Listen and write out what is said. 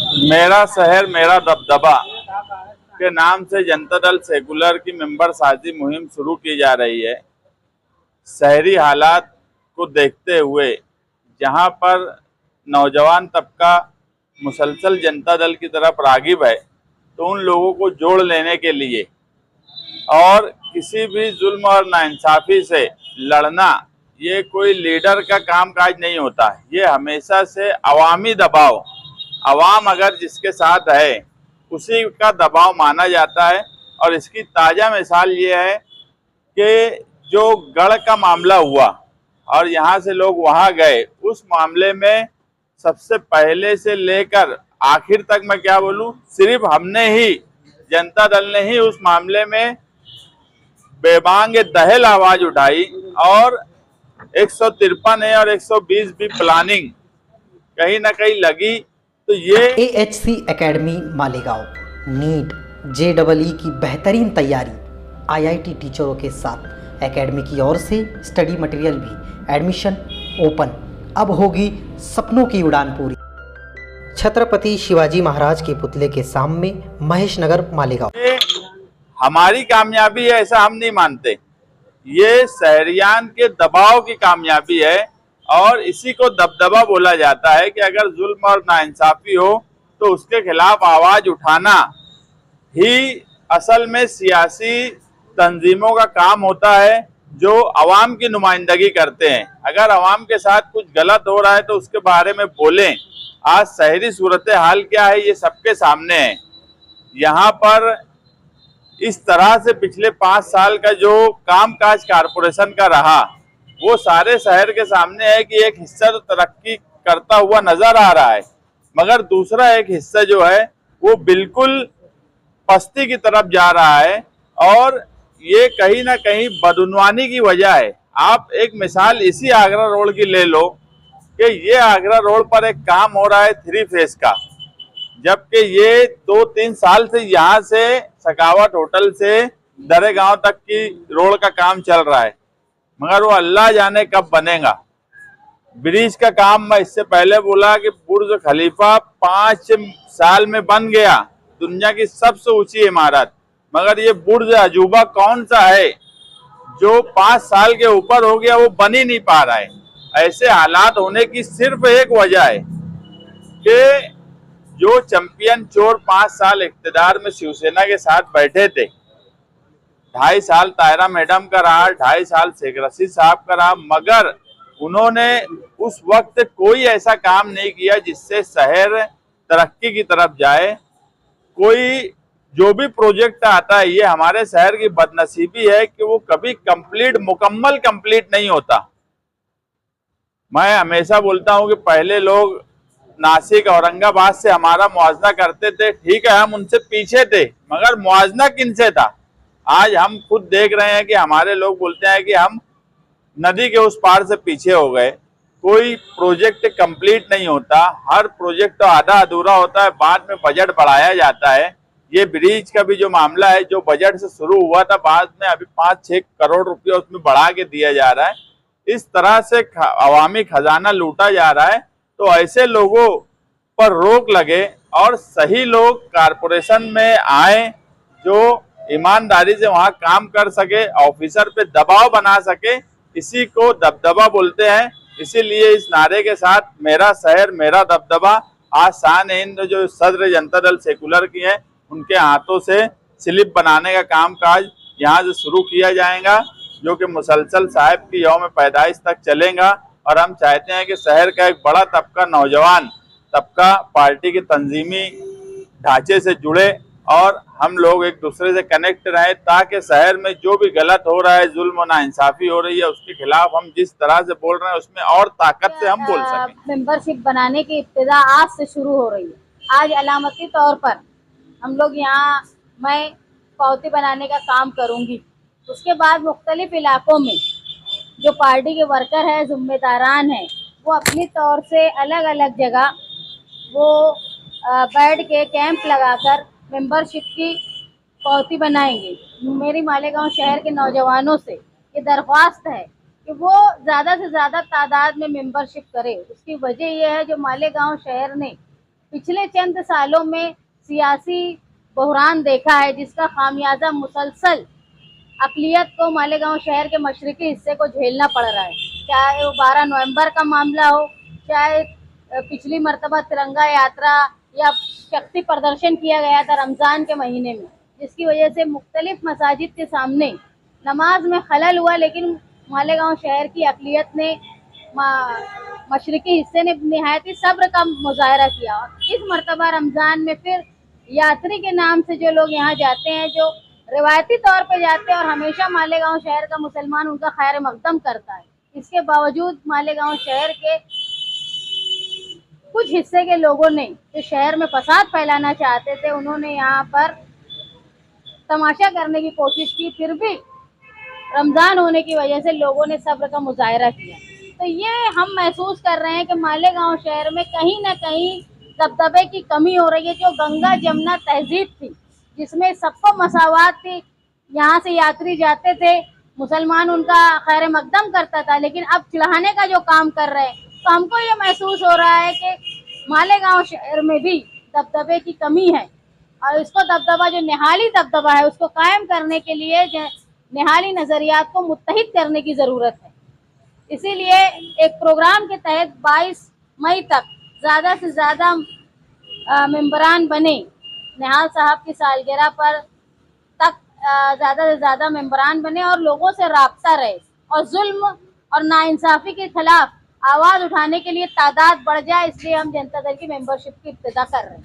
मेरा शहर मेरा दबदबा के नाम से जनता दल सेकुलर की मेंबर साझी मुहिम शुरू की जा रही है। शहरी हालात को देखते हुए जहां पर नौजवान तबका मुसलसल जनता दल की तरफ रागिब है, तो उन लोगों को जोड़ लेने के लिए और किसी भी जुल्म और नाइंसाफी से लड़ना ये कोई लीडर का काम काज नहीं होता है। ये हमेशा से अवामी दबाव, अवाम अगर जिसके साथ है उसी का दबाव माना जाता है। और इसकी ताज़ा मिसाल ये है कि जो गढ़ का मामला हुआ और यहाँ से लोग वहाँ गए, उस मामले में सबसे पहले से लेकर आखिर तक मैं क्या बोलूं, सिर्फ हमने ही, जनता दल ने ही उस मामले में बेबांग दहल आवाज उठाई। और 153 है और 120 भी प्लानिंग कहीं ना कहीं लगी। तो ये AHC academy Malegaon NEET JEE की बेहतरीन तैयारी IIT टीचरों के साथ एकेडमी की ओर से स्टडी मटेरियल भी एडमिशन ओपन। अब होगी सपनों की उड़ान पूरी। छत्रपति शिवाजी महाराज के पुतले के सामने महेश नगर मालेगांव। ये हमारी कामयाबी है ऐसा हम नहीं मानते, ये शहरियान के दबाव की कामयाबी है। और इसी को दबदबा बोला जाता है कि अगर जुल्म और नाइंसाफी हो तो उसके खिलाफ आवाज उठाना ही असल में सियासी तंजीमों का काम होता है, जो अवाम की नुमाइंदगी करते हैं। अगर अवाम के साथ कुछ गलत हो रहा है तो उसके बारे में बोलें। आज शहरी सूरत हाल क्या है ये सबके सामने है। यहाँ पर इस तरह से पिछले 5 साल का जो कामकाज कारपोरेशन का रहा, वो सारे शहर के सामने है कि एक हिस्सा तो तरक्की करता हुआ नजर आ रहा है, मगर दूसरा एक हिस्सा जो है वो बिल्कुल पस्ती की तरफ जा रहा है। और ये कहीं ना कहीं बदउनवानी की वजह है। आप एक मिसाल इसी आगरा रोड की ले लो कि ये आगरा रोड पर एक काम हो रहा है 3 फेज का, जबकि ये 2-3 साल से यहाँ से सकावत होटल से दरे गांव तक की रोड का काम चल रहा है, मगर वो अल्लाह जाने कब बनेगा। ब्रिज का काम मैं इससे पहले बोला कि बुर्ज खलीफा 5 साल में बन गया, दुनिया की सबसे ऊंची इमारत, मगर ये बुर्ज अजूबा कौन सा है जो 5 साल के ऊपर हो गया, वो बन ही नहीं पा रहा है। ऐसे हालात होने की सिर्फ एक वजह है कि जो चैंपियन चोर 5 साल इख्तिदार में शिवसेना के साथ बैठे थे, 2.5 साल तायरा मैडम का रहा, 2.5 साल शेख रशीद साहब का रहा, मगर उन्होंने उस वक्त कोई ऐसा काम नहीं किया जिससे शहर तरक्की की तरफ जाए। कोई जो भी प्रोजेक्ट आता है, ये हमारे शहर की बदनसीबी है कि वो कभी मुकम्मल कंप्लीट नहीं होता। मैं हमेशा बोलता हूं कि पहले लोग नासिक औरंगाबाद से हमारा मुआवजा करते थे, ठीक है हम उनसे पीछे थे, मगर मुआवजा किनसे था? आज हम खुद देख रहे हैं कि हमारे लोग बोलते हैं कि हम नदी के उस पार से पीछे हो गए। कोई प्रोजेक्ट कंप्लीट नहीं होता, हर प्रोजेक्ट तो आधा अधूरा होता है, बाद में बजट बढ़ाया जाता है। ये ब्रिज का भी जो मामला है, जो बजट से शुरू हुआ था, बाद में अभी 5-6 करोड़ रुपया उसमें बढ़ा के दिया जा रहा है। इस तरह से अवामी खजाना लूटा जा रहा है। तो ऐसे लोगों पर रोक लगे और सही लोग कारपोरेशन में आए, जो ईमानदारी से वहां काम कर सके, ऑफिसर पे दबाव बना सके, इसी को दबदबा बोलते हैं। इसीलिए इस नारे के साथ मेरा शहर मेरा दबदबा आज शान हिंद जो सदर जनता दल सेकुलर की है, उनके हाथों से स्लिप बनाने का काम काज यहाँ से शुरू किया जाएगा, जो कि मुसलसल साहब की यौम पैदाइश तक चलेगा। और हम चाहते हैं कि शहर का एक बड़ा तबका, नौजवान तबका, पार्टी के तंजीमी ढांचे से जुड़े और हम लोग एक दूसरे से कनेक्ट रहे, ताकि शहर में जो भी गलत हो रहा है, जुल्म और नाइंसाफी हो रही है, उसके खिलाफ हम जिस तरह से बोल रहे हैं उसमें और ताकत से हम बोल सकें। मेंबरशिप बनाने की इब्तिदा आज से शुरू हो रही है। आज अलामती तौर पर हम लोग यहाँ, मैं पावती बनाने का काम करूँगी। उसके बाद मुख्तलिफ इलाकों में जो पार्टी के वर्कर हैं, जिम्मेदारान हैं, वो अपनी तौर से अलग अलग जगह वो बैठ के कैंप लगाकर मेंबरशिप की पावती बनाएंगे। मेरी मालेगांव शहर के नौजवानों से ये दरख्वास्त है कि वो ज़्यादा से ज़्यादा तादाद में मेंबरशिप करे। उसकी वजह यह है, जो मालेगांव शहर ने पिछले चंद सालों में सियासी बहरान देखा है, जिसका खामियाजा मुसलसल अक़लियत को मालेगांव शहर के मशरकी हिस्से को झेलना पड़ रहा है। चाहे वो 12 नवंबर का मामला हो, चाहे पिछली मर्तबा तिरंगा यात्रा या शक्ति प्रदर्शन किया गया था रमज़ान के महीने में, जिसकी वजह से मुख्तलिफ मसाजिद के सामने नमाज में खलल हुआ, लेकिन मालेगांव शहर की अक़लियत ने मशरकी हिस्से ने निहायत ही सब्र का मुजाहरा किया। और इस मर्तबा रमज़ान में फिर यात्री के नाम से जो लोग यहाँ जाते हैं, जो रिवायती तौर पे जाते हैं और हमेशा मालेगांव शहर का मुसलमान उनका खैर मकदम करता है, इसके बावजूद मालेगांव शहर के कुछ हिस्से के लोगों ने जो शहर में फसाद फैलाना चाहते थे, उन्होंने यहाँ पर तमाशा करने की कोशिश की। फिर भी रमज़ान होने की वजह से लोगों ने सब्र का मुजाहरा किया। तो ये हम महसूस कर रहे हैं कि मालेगांव शहर में कहीं ना कहीं दबदबे की कमी हो रही है। जो गंगा जमुना तहजीब थी, जिसमें सबको मसावात थी, यहाँ से यात्री जाते थे, मुसलमान उनका खैर मकदम करता था, लेकिन अब चिढ़ाने का जो काम कर रहे हैं, तो हमको ये महसूस हो रहा है कि मालेगांव शहर में भी दबदबे की कमी है। और इसको दबदबा, जो निहाली दबदबा है, उसको कायम करने के लिए निहाली नज़रियात को मुत्तहिद करने की ज़रूरत है। इसीलिए एक प्रोग्राम के तहत 22 मई तक ज़्यादा से ज़्यादा मेंबरान बने, निहाल साहब की सालगिरह पर तक ज़्यादा से ज़्यादा मेंबरान बने और लोगों से राब्ता रहे और जुल्म और नाइंसाफ़ी के खिलाफ आवाज़ उठाने के लिए तादाद बढ़ जाए। इसलिए हम जनता दल की मेंबरशिप की इब्तिदा कर रहे हैं।